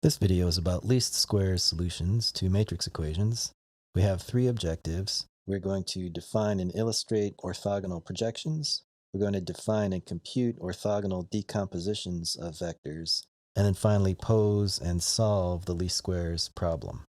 This video is about least squares solutions to matrix equations. We have three objectives. We're going to define and illustrate orthogonal projections. We're going to define and compute orthogonal decompositions of vectors. And then finally pose and solve the least squares problem.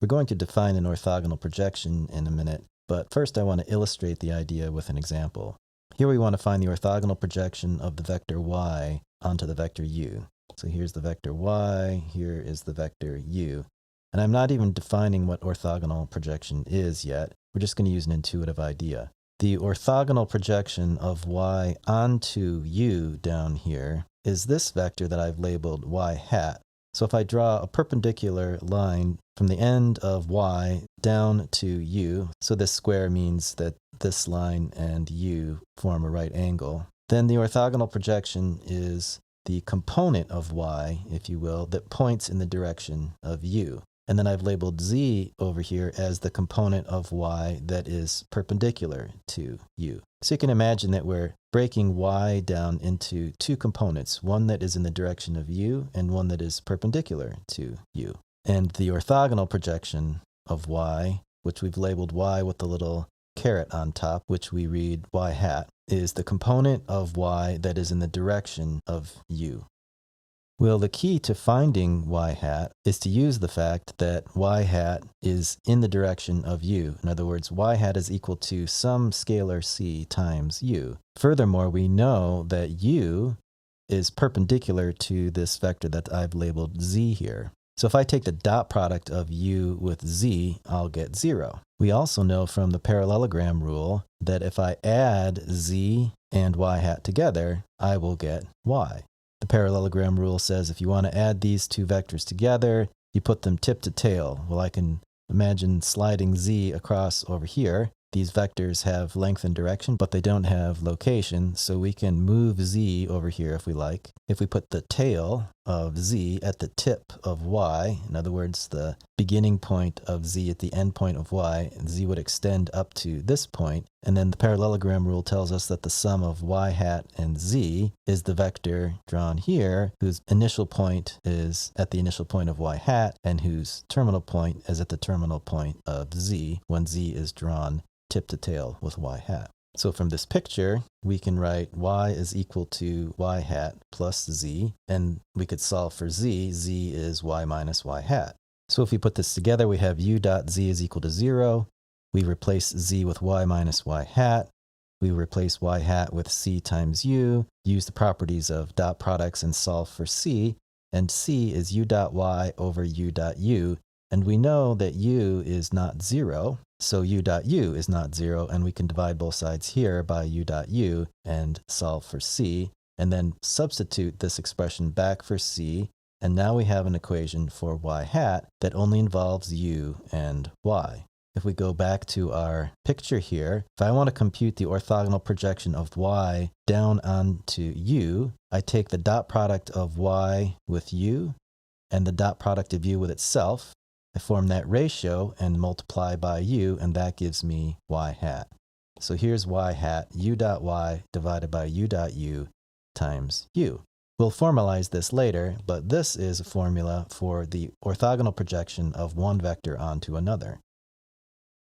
We're going to define an orthogonal projection in a minute, but first I want to illustrate the idea with an example. Here we want to find the orthogonal projection of the vector y onto the vector u. So here's the vector y, here is the vector u. And I'm not even defining what orthogonal projection is yet. We're just going to use an intuitive idea. The orthogonal projection of y onto u down here is this vector that I've labeled y hat. So if I draw a perpendicular line from the end of y down to u, so this square means that this line and u form a right angle, then the orthogonal projection is the component of y, if you will, that points in the direction of u. And then I've labeled z over here as the component of y that is perpendicular to u. So you can imagine that we're breaking y down into two components, one that is in the direction of u and one that is perpendicular to u. And the orthogonal projection of y, which we've labeled y with the little caret on top, which we read y hat, is the component of y that is in the direction of u. Well, the key to finding y hat is to use the fact that y hat is in the direction of u. In other words, y hat is equal to some scalar c times u. Furthermore, we know that u is perpendicular to this vector that I've labeled z here. So if I take the dot product of u with z, I'll get 0. We also know from the parallelogram rule that if I add z and y hat together, I will get y. The parallelogram rule says if you want to add these two vectors together, you put them tip to tail. Well, I can imagine sliding z across over here. These vectors have length and direction, but they don't have location, so we can move z over here if we like. If we put the tail of z at the tip of y, in other words, the beginning point of z at the end point of y, z would extend up to this point, and then the parallelogram rule tells us that the sum of y hat and z is the vector drawn here, whose initial point is at the initial point of y hat, and whose terminal point is at the terminal point of z when z is drawn tip to tail with y hat. So from this picture, we can write y is equal to y hat plus z, and we could solve for z. Z is y minus y hat. So if we put this together, we have u dot z is equal to 0. We replace z with y minus y hat. We replace y hat with c times u, use the properties of dot products and solve for c, and c is u dot y over u dot u. And we know that u is not 0, so u dot u is not 0, and we can divide both sides here by u dot u and solve for c, and then substitute this expression back for c, and now we have an equation for y hat that only involves u and y. If we go back to our picture here, if I want to compute the orthogonal projection of y down onto u, I take the dot product of y with u and the dot product of u with itself. I form that ratio and multiply by u, and that gives me y hat. So here's y hat, u dot y divided by u dot u times u. We'll formalize this later, but this is a formula for the orthogonal projection of one vector onto another.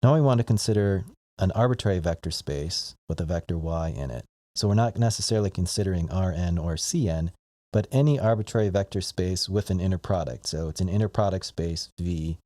Now we want to consider an arbitrary vector space with a vector y in it. So we're not necessarily considering Rn or Cn, but any arbitrary vector space with an inner product. So it's an inner product space V.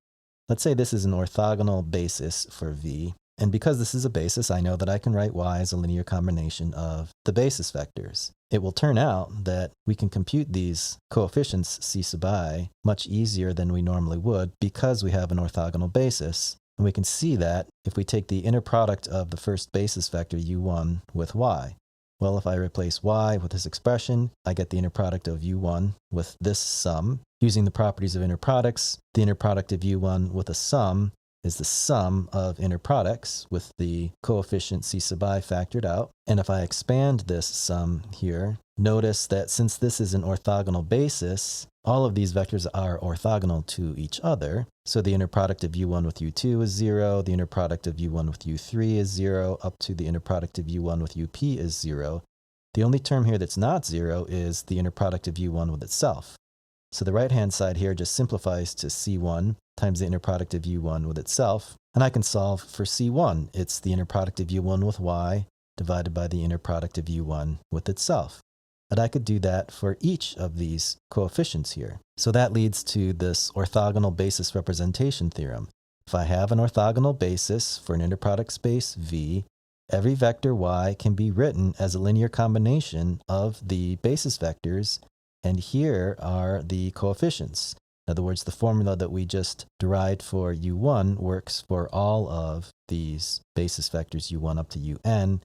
Let's say this is an orthogonal basis for V. And because this is a basis, I know that I can write y as a linear combination of the basis vectors. It will turn out that we can compute these coefficients c sub I much easier than we normally would because we have an orthogonal basis. And we can see that if we take the inner product of the first basis vector u1 with y. Well, if I replace y with this expression, I get the inner product of u1 with this sum. Using the properties of inner products, the inner product of u1 with a sum is the sum of inner products with the coefficient c sub I factored out. And if I expand this sum here, notice that since this is an orthogonal basis, all of these vectors are orthogonal to each other. So the inner product of u1 with u2 is 0, the inner product of u1 with u3 is 0, up to the inner product of u1 with up is 0. The only term here that's not 0 is the inner product of u1 with itself. So the right-hand side here just simplifies to C1 times the inner product of U1 with itself. And I can solve for C1. It's the inner product of U1 with Y divided by the inner product of U1 with itself. And I could do that for each of these coefficients here. So that leads to this orthogonal basis representation theorem. If I have an orthogonal basis for an inner product space V, every vector y can be written as a linear combination of the basis vectors, and here are the coefficients. In other words, the formula that we just derived for u1 works for all of these basis vectors u1 up to un.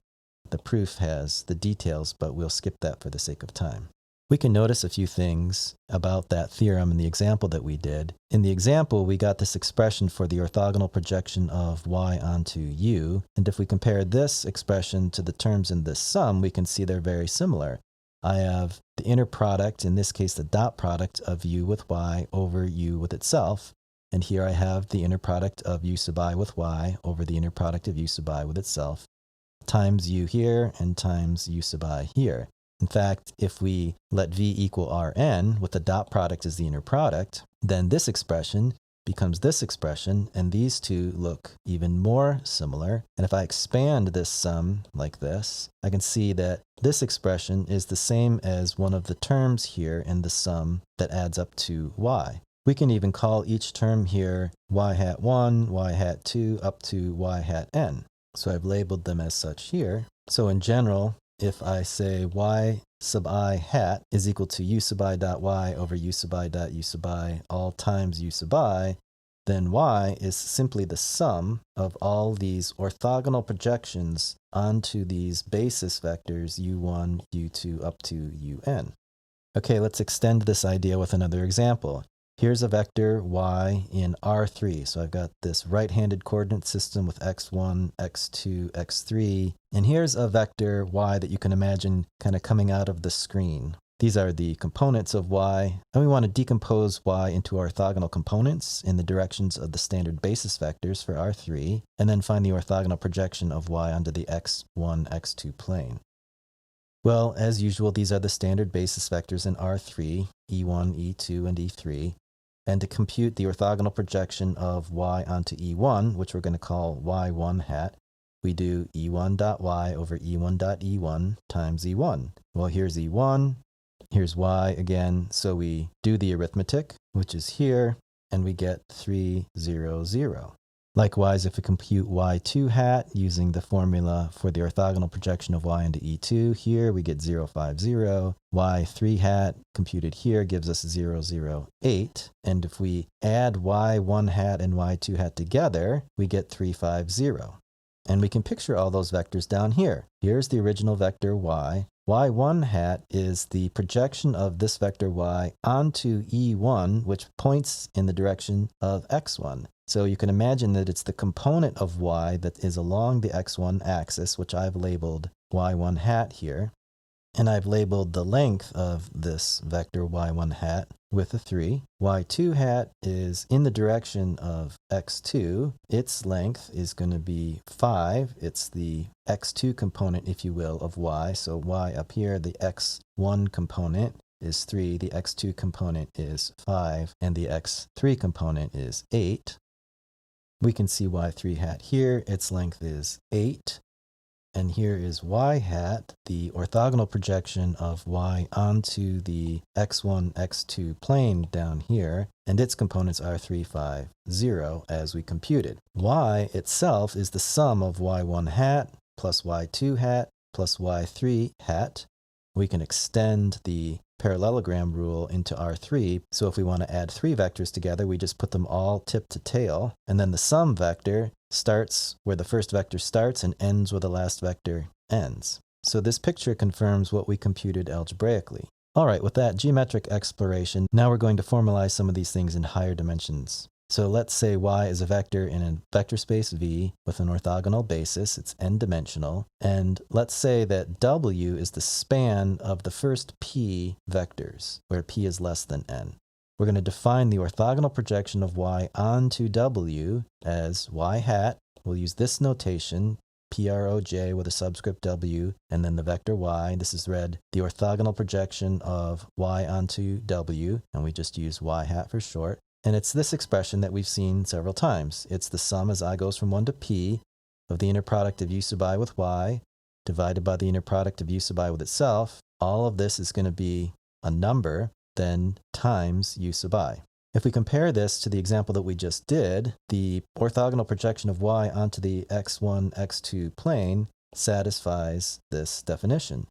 The proof has the details, but we'll skip that for the sake of time. We can notice a few things about that theorem in the example that we did. In the example, we got this expression for the orthogonal projection of y onto u, and if we compare this expression to the terms in this sum, we can see they're very similar. I have the inner product, in this case the dot product, of u with y over u with itself, and here I have the inner product of u sub I with y over the inner product of u sub I with itself, times u here and times u sub I here. In fact, if we let v equal Rn, with the dot product as the inner product, then this expression becomes this expression, and these two look even more similar. And if I expand this sum like this, I can see that this expression is the same as one of the terms here in the sum that adds up to y. We can even call each term here y hat 1, y hat 2, up to y hat n. So I've labeled them as such here. So in general, if I say y sub I hat is equal to u sub I dot y over u sub I dot u sub I all times u sub I, then y is simply the sum of all these orthogonal projections onto these basis vectors u1, u2, up to un. Okay, let's extend this idea with another example. Here's a vector y in R3. So I've got this right-handed coordinate system with x1, x2, x3. And here's a vector y that you can imagine kind of coming out of the screen. These are the components of y, and we want to decompose y into orthogonal components in the directions of the standard basis vectors for R3, and then find the orthogonal projection of y onto the x1, x2 plane. Well, as usual, these are the standard basis vectors in R3, E1, E2, and E3. And to compute the orthogonal projection of y onto E1, which we're going to call y1 hat, we do E1 dot y over E1 dot E1 times E1. Well, here's E1, here's y again, so we do the arithmetic, which is here, and we get 3, 0, 0. Likewise, if we compute y2 hat using the formula for the orthogonal projection of y into E2, here we get 0, 5, 0. y3 hat computed here gives us 0, 0, 8. And if we add y1 hat and y2 hat together, we get 3, 5, 0. And we can picture all those vectors down here. Here's the original vector y. y1 hat is the projection of this vector y onto E1, which points in the direction of x1. So you can imagine that it's the component of y that is along the x1 axis, which I've labeled y1 hat here. And I've labeled the length of this vector y1 hat with a 3. y2 hat is in the direction of x2. Its length is going to be 5. It's the x2 component, if you will, of y. So y up here, the x1 component is 3, the x2 component is 5, and the x3 component is 8. We can see y3 hat here, its length is 8. And here is y hat, the orthogonal projection of y onto the x1, x2 plane down here, and its components are 3, 5, 0 as we computed. Y itself is the sum of y1 hat plus y2 hat plus y3 hat. We can extend the parallelogram rule into R3, so if we want to add 3 vectors together, we just put them all tip to tail, and then the sum vector starts where the first vector starts and ends where the last vector ends. So this picture confirms what we computed algebraically. All right, with that geometric exploration, now we're going to formalize some of these things in higher dimensions. So let's say y is a vector in a vector space V with an orthogonal basis. It's n-dimensional. And let's say that W is the span of the first p vectors, where p is less than n. We're going to define the orthogonal projection of y onto W as y hat. We'll use this notation. PROJ with a subscript W and then the vector Y. This is read the orthogonal projection of Y onto W, and we just use Y hat for short. And it's this expression that we've seen several times. It's the sum as I goes from 1 to P of the inner product of U sub I with Y divided by the inner product of U sub I with itself. All of this is going to be a number, then times U sub I. If we compare this to the example that we just did, the orthogonal projection of Y onto the x1, x2 plane satisfies this definition.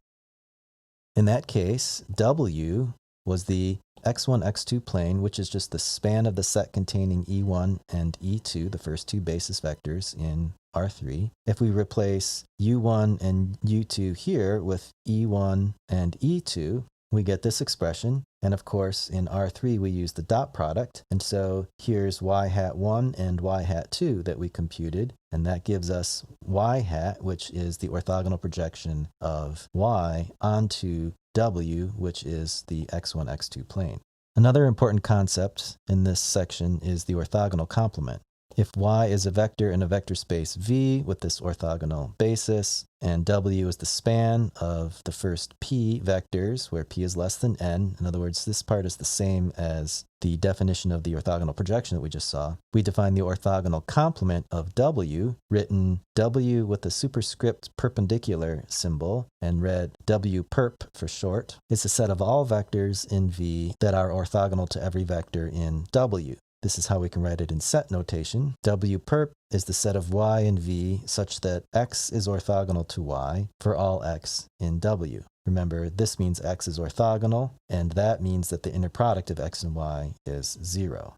In that case, W was the x1, x2 plane, which is just the span of the set containing E1 and E2, the first two basis vectors in R3. If we replace U1 and U2 here with E1 and E2, we get this expression. And of course, in R3, we use the dot product. And so here's y hat 1 and y hat 2 that we computed. And that gives us y hat, which is the orthogonal projection of y onto W, which is the x1, x2 plane. Another important concept in this section is the orthogonal complement. If y is a vector in a vector space V with this orthogonal basis, and W is the span of the first P vectors, where P is less than n, in other words, this part is the same as the definition of the orthogonal projection that we just saw, we define the orthogonal complement of W, written W with a superscript perpendicular symbol, and read W perp for short. It's a set of all vectors in V that are orthogonal to every vector in W. This is how we can write it in set notation. W perp is the set of y in V such that x is orthogonal to y for all x in W. Remember, this means x is orthogonal, and that means that the inner product of x and y is 0.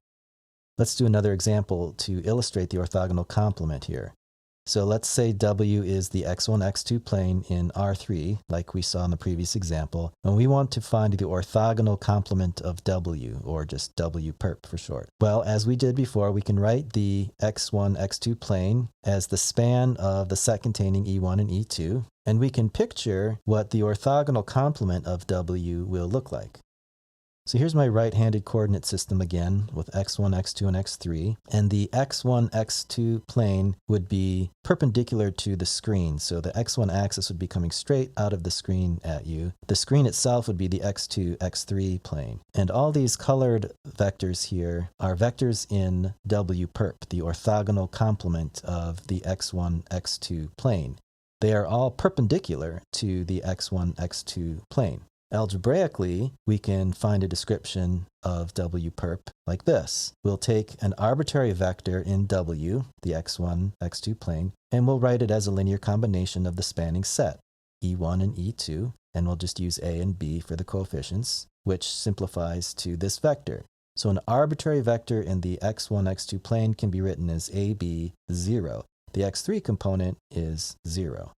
Let's do another example to illustrate the orthogonal complement here. So let's say W is the x1, x2 plane in R3, like we saw in the previous example, and we want to find the orthogonal complement of W, or just W perp for short. Well, as we did before, we can write the x1, x2 plane as the span of the set containing E1 and E2, and we can picture what the orthogonal complement of W will look like. So here's my right-handed coordinate system again with x1, x2, and x3. And the x1, x2 plane would be perpendicular to the screen. So the x1 axis would be coming straight out of the screen at you. The screen itself would be the x2, x3 plane. And all these colored vectors here are vectors in W perp, the orthogonal complement of the x1, x2 plane. They are all perpendicular to the x1, x2 plane. Algebraically, we can find a description of W perp like this. We'll take an arbitrary vector in W, the x1, x2 plane, and we'll write it as a linear combination of the spanning set, E1 and E2, and we'll just use A and B for the coefficients, which simplifies to this vector. So an arbitrary vector in the x1, x2 plane can be written as AB 0. The x3 component is 0.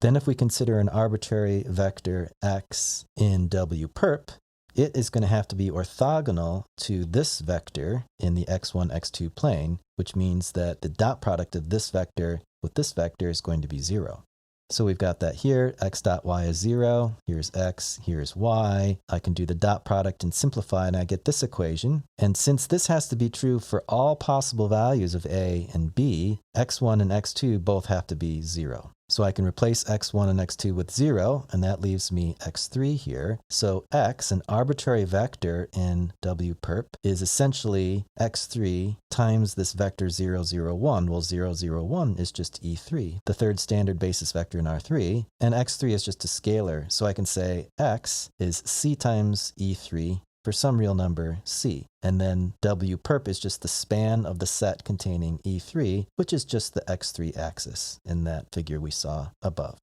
Then if we consider an arbitrary vector x in W perp, it is going to have to be orthogonal to this vector in the x1, x2 plane, which means that the dot product of this vector with this vector is going to be 0. So we've got that here, x dot y is 0, here's x, here's y. I can do the dot product and simplify, and I get this equation. And since this has to be true for all possible values of a and b, x1 and x2 both have to be 0. So I can replace x1 and x2 with 0, and that leaves me x3 here. So x, an arbitrary vector in W perp, is essentially x3 times this vector 0, 0, 1. Well, 0, 0, 1 is just E3, the third standard basis vector in R3, and x3 is just a scalar. So I can say x is c times E3 for some real number c. And then W perp is just the span of the set containing E3, which is just the x3 axis in that figure we saw above.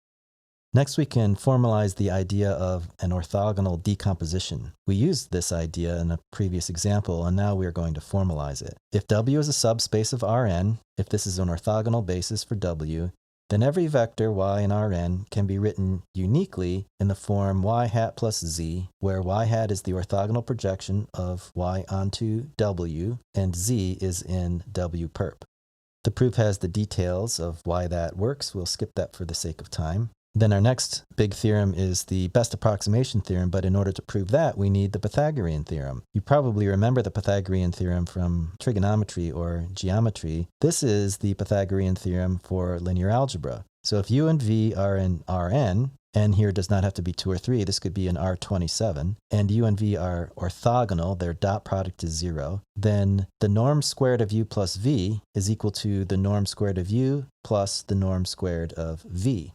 Next, we can formalize the idea of an orthogonal decomposition. We used this idea in a previous example, and now we are going to formalize it. If W is a subspace of Rn, if this is an orthogonal basis for W, then every vector y in Rn can be written uniquely in the form y hat plus z, where y hat is the orthogonal projection of y onto W, and z is in W perp. The proof has the details of why that works. We'll skip that for the sake of time. Then our next big theorem is the best approximation theorem, but in order to prove that, we need the Pythagorean theorem. You probably remember the Pythagorean theorem from trigonometry or geometry. This is the Pythagorean theorem for linear algebra. So if u and v are in Rn, n here does not have to be 2 or 3, this could be an R27, and u and v are orthogonal, their dot product is 0, then the norm squared of u plus v is equal to the norm squared of u plus the norm squared of v.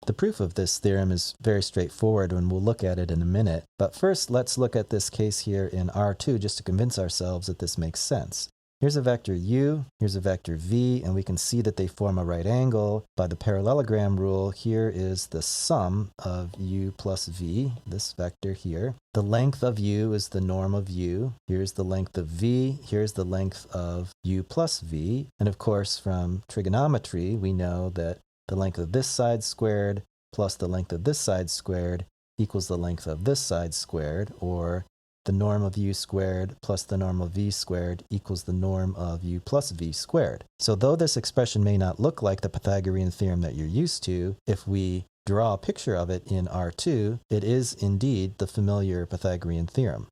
The proof of this theorem is very straightforward, and we'll look at it in a minute. But first, let's look at this case here in R2 just to convince ourselves that this makes sense. Here's a vector u, here's a vector v, and we can see that they form a right angle. By the parallelogram rule, here is the sum of u plus v, this vector here. The length of u is the norm of u. Here's the length of v, here's the length of u plus v. And of course, from trigonometry, we know that the length of this side squared plus the length of this side squared equals the length of this side squared, or the norm of u squared plus the norm of v squared equals the norm of u plus v squared. So though this expression may not look like the Pythagorean theorem that you're used to, if we draw a picture of it in R2, it is indeed the familiar Pythagorean theorem.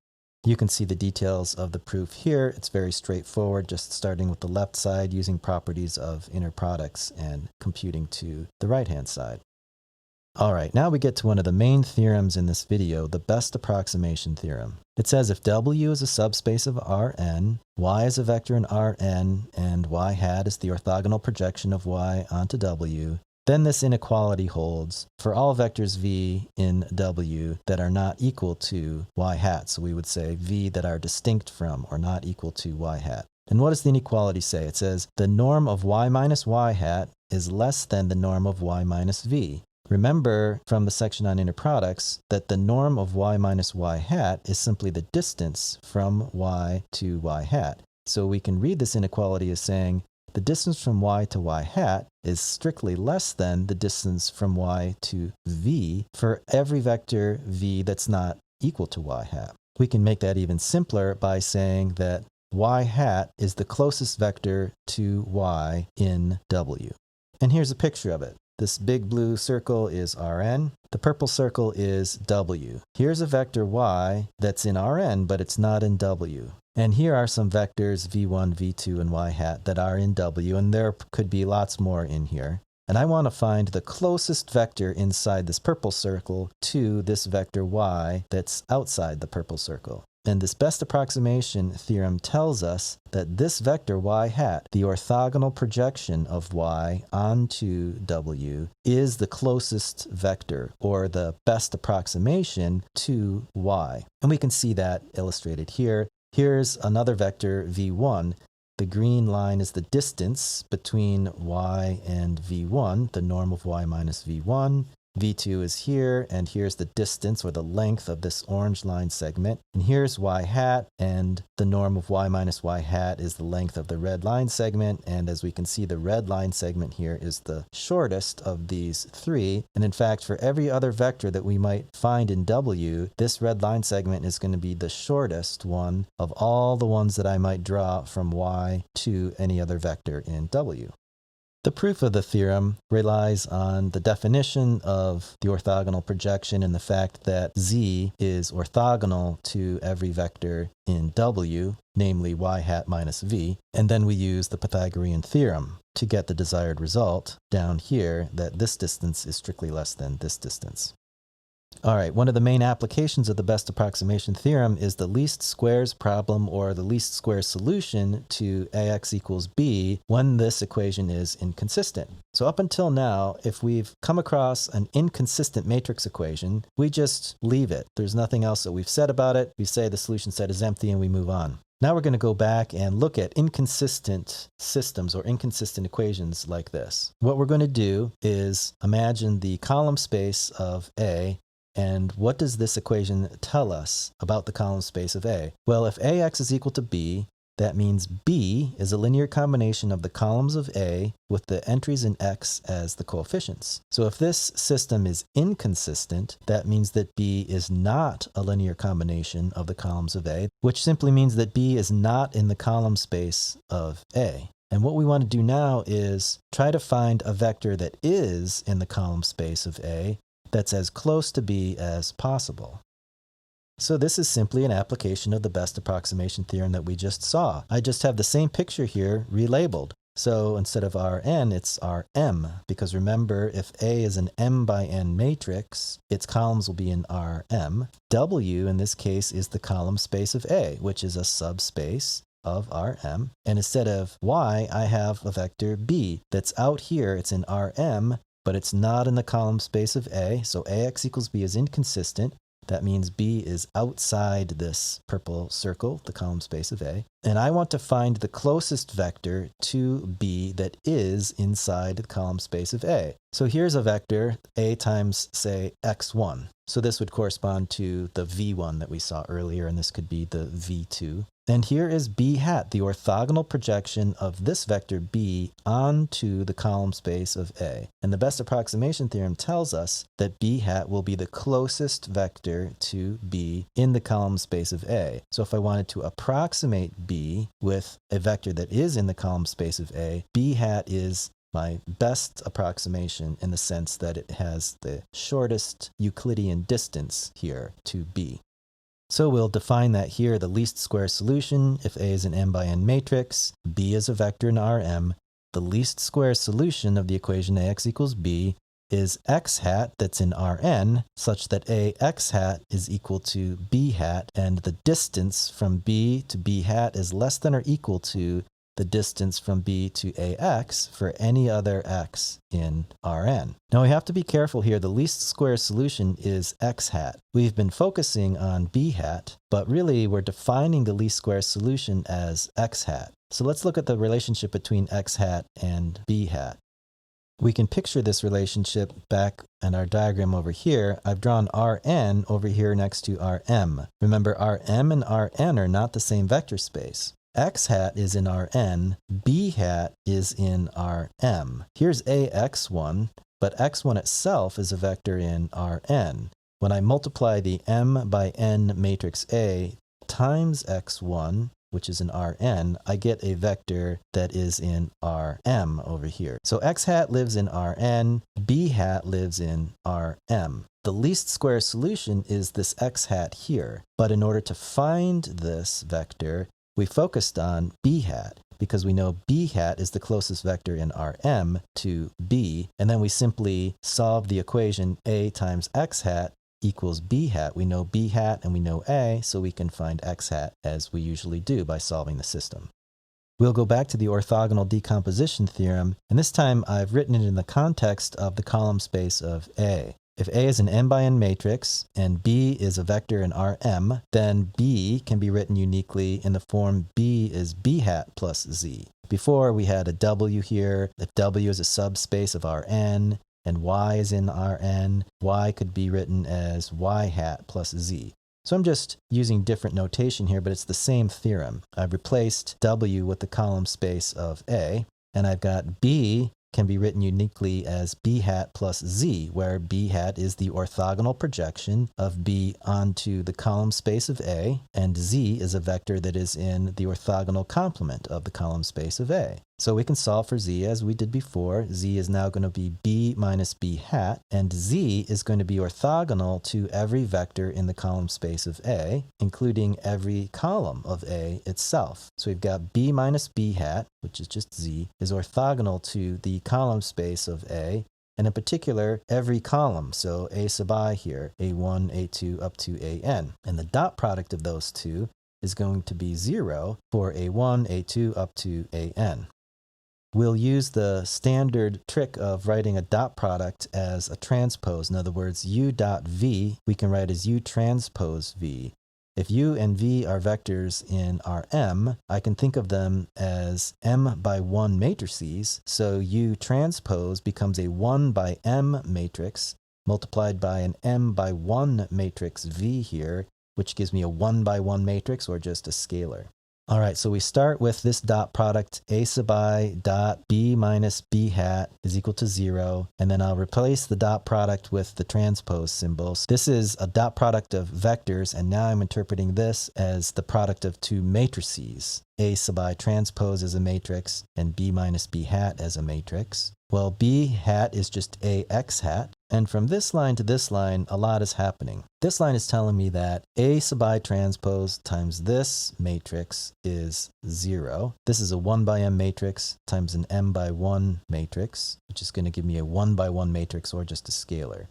You can see the details of the proof here. It's very straightforward, just starting with the left side, using properties of inner products and computing to the right-hand side. All right, now we get to one of the main theorems in this video, the best approximation theorem. It says if W is a subspace of Rn, Y is a vector in Rn, and Y hat is the orthogonal projection of Y onto W, then this inequality holds for all vectors v in W that are not equal to y hat. So we would say v that are distinct from or not equal to y hat. And what does the inequality say? It says the norm of y minus y hat is less than the norm of y minus v. Remember from the section on inner products that the norm of y minus y hat is simply the distance from y to y hat. So we can read this inequality as saying the distance from y to y hat is strictly less than the distance from y to v for every vector v that's not equal to y hat. We can make that even simpler by saying that y hat is the closest vector to y in W. And here's a picture of it. This big blue circle is Rn. The purple circle is W. Here's a vector y that's in Rn, but it's not in W. And here are some vectors v1, v2, and y hat that are in W, and there could be lots more in here. And I want to find the closest vector inside this purple circle to this vector y that's outside the purple circle. And this best approximation theorem tells us that this vector y hat, the orthogonal projection of y onto W, is the closest vector, or the best approximation to y. And we can see that illustrated here. Here's another vector, v1. The green line is the distance between y and v1, the norm of y minus v1. v2 is here, and here's the distance or the length of this orange line segment. And here's y hat, and the norm of y minus y hat is the length of the red line segment. And as we can see, the red line segment here is the shortest of these three. And in fact, for every other vector that we might find in W, this red line segment is going to be the shortest one of all the ones that I might draw from y to any other vector in W. The proof of the theorem relies on the definition of the orthogonal projection and the fact that z is orthogonal to every vector in W, namely y hat minus v, and then we use the Pythagorean theorem to get the desired result down here that this distance is strictly less than this distance. All right, one of the main applications of the best approximation theorem is the least squares problem, or the least squares solution to ax equals b when this equation is inconsistent. So up until now, if we've come across an inconsistent matrix equation, we just leave it. There's nothing else that we've said about it. We say the solution set is empty and we move on. Now we're going to go back and look at inconsistent systems or inconsistent equations like this. What we're going to do is imagine the column space of A. And what does this equation tell us about the column space of A? Well, if AX is equal to B, that means B is a linear combination of the columns of A with the entries in X as the coefficients. So if this system is inconsistent, that means that B is not a linear combination of the columns of A, which simply means that B is not in the column space of A. And what we want to do now is try to find a vector that is in the column space of A that's as close to B as possible. So this is simply an application of the best approximation theorem that we just saw. I just have the same picture here relabeled. So instead of Rn, it's Rm, because remember, if A is an m by n matrix, its columns will be in Rm. W, in this case, is the column space of A, which is a subspace of Rm. And instead of y, I have a vector b that's out here. It's in Rm, but it's not in the column space of A. So Ax equals b is inconsistent. That means b is outside this purple circle, the column space of A. And I want to find the closest vector to b that is inside the column space of A. So here's a vector, A times, say, x1. So this would correspond to the v1 that we saw earlier, and this could be the v2. And here is b hat, the orthogonal projection of this vector b onto the column space of A. And the best approximation theorem tells us that b hat will be the closest vector to b in the column space of A. So if I wanted to approximate b with a vector that is in the column space of A, b hat is my best approximation in the sense that it has the shortest Euclidean distance here to b. So we'll define that here, the least square solution. If A is an m by n matrix, b is a vector in Rm. The least square solution of the equation Ax equals b is x hat that's in Rn, such that Ax hat is equal to b hat, and the distance from b to b hat is less than or equal to the distance from b to Ax for any other x in Rn. Now we have to be careful here. The least square solution is x hat. We've been focusing on b hat, but really we're defining the least square solution as x hat. So let's look at the relationship between x hat and b hat. We can picture this relationship back in our diagram over here. I've drawn Rn over here next to Rm. Remember, Rm and Rn are not the same vector space. X hat is in Rn, b hat is in Rm. Here's Ax1, but x1 itself is a vector in Rn. When I multiply the m by n matrix A times x1, which is in Rn, I get a vector that is in Rm over here. So x hat lives in Rn, b hat lives in Rm. The least square solution is this x hat here. But in order to find this vector, we focused on b hat because we know b hat is the closest vector in Rm to b, and then we simply solve the equation A times x hat equals b hat. We know b hat and we know A, so we can find x hat as we usually do by solving the system. We'll go back to the orthogonal decomposition theorem, and this time I've written it in the context of the column space of A. If A is an m by n matrix and b is a vector in Rm, then b can be written uniquely in the form b is b hat plus z. Before we had a w here, the w is a subspace of Rn, and y is in Rn. Y could be written as y hat plus z. So I'm just using different notation here, but it's the same theorem. I've replaced w with the column space of A, and I've got b can be written uniquely as b hat plus z, where b hat is the orthogonal projection of b onto the column space of A, and z is a vector that is in the orthogonal complement of the column space of A. So we can solve for z as we did before. Z is now going to be b minus b hat, and z is going to be orthogonal to every vector in the column space of A, including every column of A itself. So we've got b minus b hat, which is just z, is orthogonal to the column space of A, and in particular, every column. So A sub I here, A1, A2, up to AN. And the dot product of those two is going to be 0 for A1, A2, up to AN. We'll use the standard trick of writing a dot product as a transpose. In other words, u dot v we can write as u transpose v. If u and v are vectors in Rm, I can think of them as m by 1 matrices. So u transpose becomes a 1 by m matrix multiplied by an m by 1 matrix v here, which gives me a 1 by 1 matrix, or just a scalar. All right, so we start with this dot product, a sub I dot b minus b hat is equal to 0, and then I'll replace the dot product with the transpose symbols. This is a dot product of vectors, and now I'm interpreting this as the product of two matrices. A sub I transpose as a matrix, and b minus b hat as a matrix. Well, b hat is just ax hat, And from this line to this line, a lot is happening. This line is telling me that A sub I transpose times this matrix is 0. This is a 1 by m matrix times an m by 1 matrix, which is going to give me a 1 by 1 matrix or just a scalar.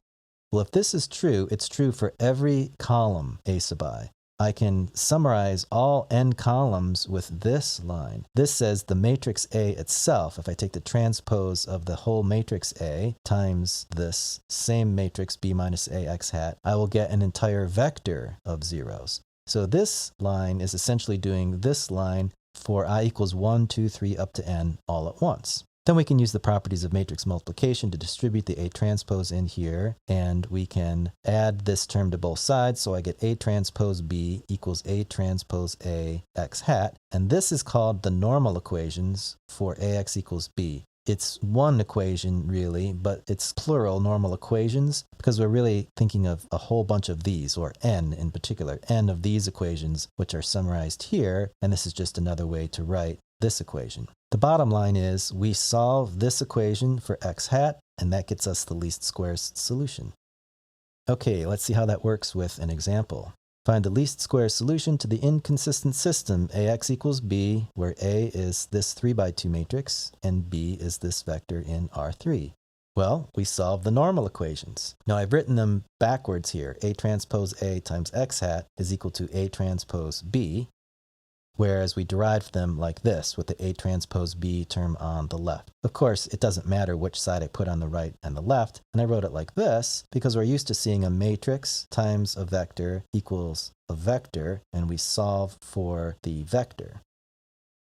Well, if this is true, it's true for every column A sub I. I can summarize all n columns with this line. This says the matrix A itself, if I take the transpose of the whole matrix A times this same matrix B minus A x hat, I will get an entire vector of zeros. So this line is essentially doing this line for I equals 1, 2, 3 up to n all at once. Then we can use the properties of matrix multiplication to distribute the A transpose in here, and we can add this term to both sides, so I get A transpose B equals A transpose A x hat, and this is called the normal equations for AX equals B. It's one equation, really, but it's plural normal equations because we're really thinking of a whole bunch of these, or n in particular, n of these equations, which are summarized here, and this is just another way to write this equation. The bottom line is we solve this equation for x hat, and that gets us the least squares solution. Okay, let's see how that works with an example. Find the least squares solution to the inconsistent system AX equals B, where A is this 3 by 2 matrix, and B is this vector in R3. Well, we solve the normal equations. Now I've written them backwards here. A transpose A times x hat is equal to A transpose B, whereas we derived them like this with the A transpose B term on the left. Of course, it doesn't matter which side I put on the right and the left, and I wrote it like this because we're used to seeing a matrix times a vector equals a vector, and we solve for the vector.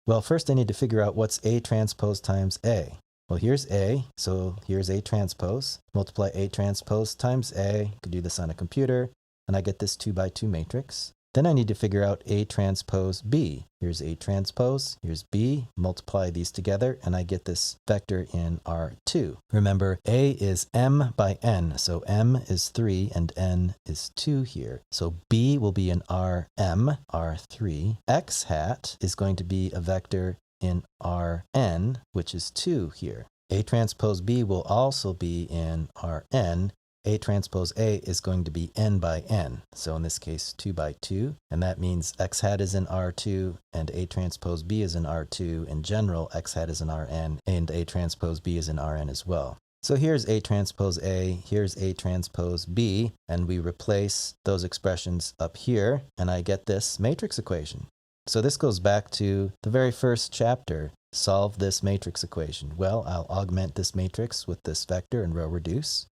Well, first I need to figure out what's A transpose times A. Well, here's A, so here's A transpose. Multiply A transpose times A. You could do this on a computer, and I get this 2 by 2 matrix. Then I need to figure out A transpose B. Here's A transpose, here's B, multiply these together, and I get this vector in R2. Remember, A is m by n, so m is 3 and n is 2 here. So B will be in Rm, R3. X hat is going to be a vector in Rn, which is 2 here. A transpose B will also be in Rn. A transpose A is going to be n by n, so in this case 2 by 2, and that means x hat is in R2 and A transpose B is in R2. In general, x hat is in Rn and A transpose B is in Rn as well. So here's A transpose A, here's A transpose B, and we replace those expressions up here, and I get this matrix equation. So this goes back to the very first chapter. Solve this matrix equation. Well, I'll augment this matrix with this vector and row reduce.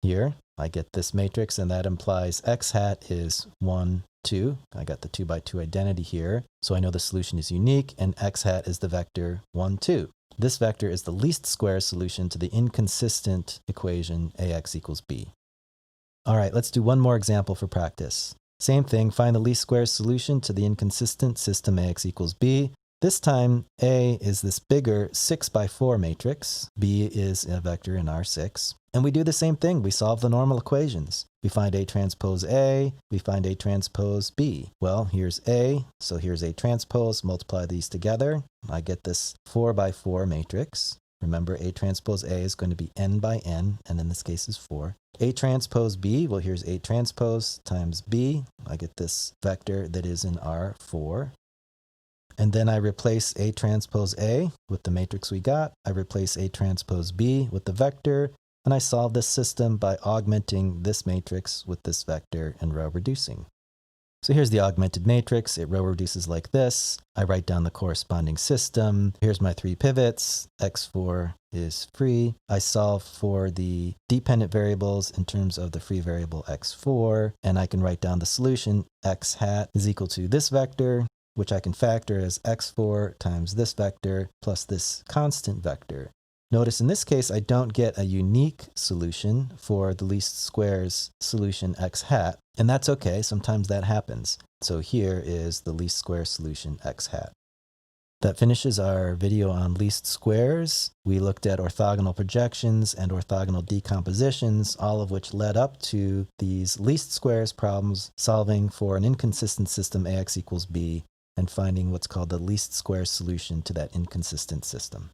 Here, I get this matrix, and that implies x hat is 1, 2. I got the 2 by 2 identity here, so I know the solution is unique, and x hat is the vector 1, 2. This vector is the least squares solution to the inconsistent equation AX equals B. All right, let's do one more example for practice. Same thing, find the least squares solution to the inconsistent system AX equals B. This time, A is this bigger 6 by 4 matrix. B is a vector in R6. And we do the same thing. We solve the normal equations. We find A transpose A. We find A transpose B. Well, here's A. So here's A transpose. Multiply these together. I get this 4 by 4 matrix. Remember, A transpose A is going to be n by n, and in this case is 4. A transpose B, well, here's A transpose times B. I get this vector that is in R4. And then I replace A transpose A with the matrix we got. I replace A transpose B with the vector, and I solve this system by augmenting this matrix with this vector and row reducing. So here's the augmented matrix. It row reduces like this. I write down the corresponding system. Here's my 3 pivots. X4 is free. I solve for the dependent variables in terms of the free variable X4, and I can write down the solution. X hat is equal to this vector, which I can factor as x4 times this vector plus this constant vector. Notice in this case, I don't get a unique solution for the least squares solution x hat, and that's okay. Sometimes that happens. So here is the least squares solution x hat. That finishes our video on least squares. We looked at orthogonal projections and orthogonal decompositions, all of which led up to these least squares problems, solving for an inconsistent system AX equals B, and finding what's called the least squares solution to that inconsistent system.